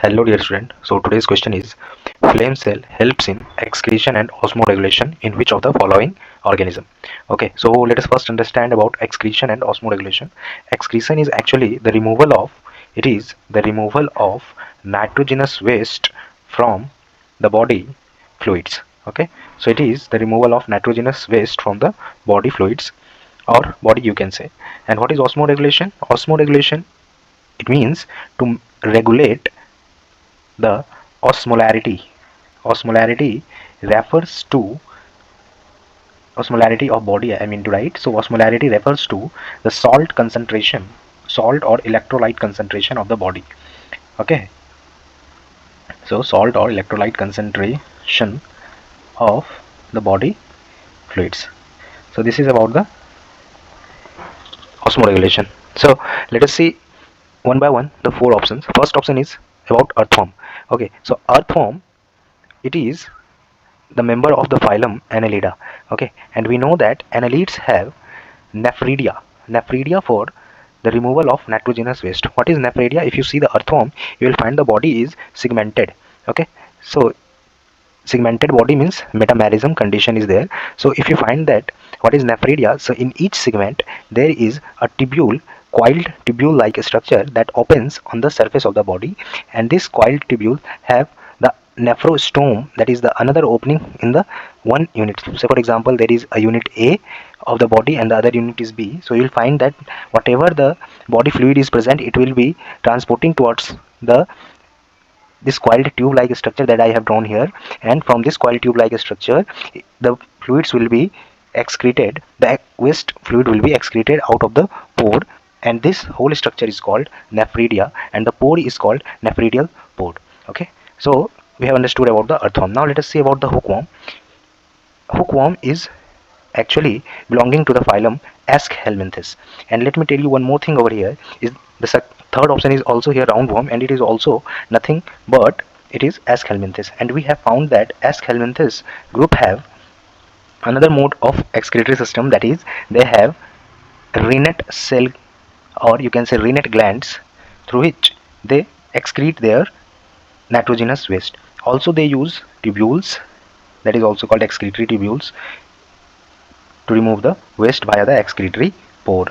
Hello dear student. So today's question is flame cell helps in excretion and osmoregulation in which of the following organism? Okay, so let us first understand about excretion and osmoregulation. Excretion is actually the removal of nitrogenous waste from the body fluids. Okay, so it is the removal of nitrogenous waste from the body fluids or body you can say. And what is osmoregulation? Osmoregulation, it means to regulate the osmolarity. Osmolarity refers to osmolarity of body, I mean to write. So osmolarity refers to the salt concentration, salt or electrolyte concentration of the body. Okay. So salt or electrolyte concentration of the body fluids. So this is about the osmoregulation. So let us see one by one the four options. First option is about earthworm. Okay. So earthworm, it is the member of the phylum Annelida. Okay, and we know that annelids have nephridia for the removal of nitrogenous waste. What is nephridia? If you see the earthworm, you will find the body is segmented. Okay, so segmented body means metamerism condition is there. So if you find that what is nephridia, so in each segment there is a tubule, coiled tubule like structure that opens on the surface of the body, and this coiled tubule have the nephrostome, that is the another opening in the one unit. So for example, there is a unit A of the body and the other unit is B. So you will find that whatever the body fluid is present, it will be transporting towards the this coiled tube like structure that I have drawn here, and from this coiled tube like structure the fluids will be excreted, the waste fluid will be excreted out of the pore, and this whole structure is called nephridia and the pore is called nephridial pore. Okay, so we have understood about the earthworm. Now let us see about the hookworm. Hookworm is actually belonging to the phylum Aschelminthes. And let me tell you one more thing over here is the third option is also here roundworm, and it is also nothing but it is Aschelminthes. And we have found that Aschelminthes group have another mode of excretory system, that is they have rennet cell, or you can say rennet glands, through which they excrete their nitrogenous waste. Also they use tubules, that is also called excretory tubules, to remove the waste via the excretory pore.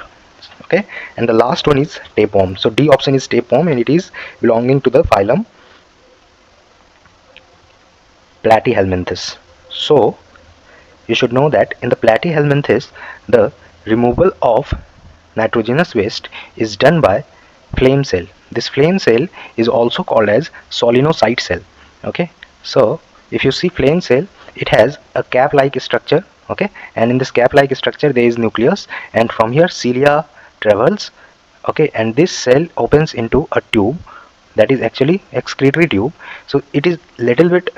Okay, and the last one is tapeworm. So D option is tapeworm, and it is belonging to the phylum Platyhelminthes. So you should know that in the Platyhelminthes the removal of nitrogenous waste is done by flame cell. This flame cell is also called as solenocyte cell. Okay, so if you see flame cell, it has a cap like structure. Okay, and in this cap like structure there is nucleus, and from here cilia travels. Okay, and this cell opens into a tube that is actually excretory tube. So it is little bit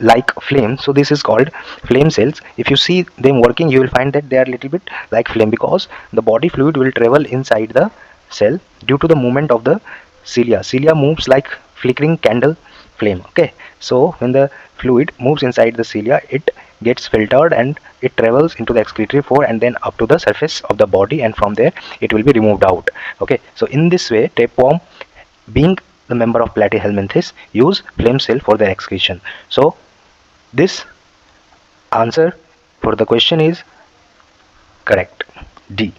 like flame, so this is called flame cells. If you see them working, you will find that they are little bit like flame, because the body fluid will travel inside the cell due to the movement of the cilia moves like flickering candle flame. Okay, so when the fluid moves inside the cilia, it gets filtered and it travels into the excretory pore and then up to the surface of the body, and from there it will be removed out. Okay, so in this way tapeworm, being the member of Platyhelminthes, use flame cell for their excretion. So this answer for the question is correct, D.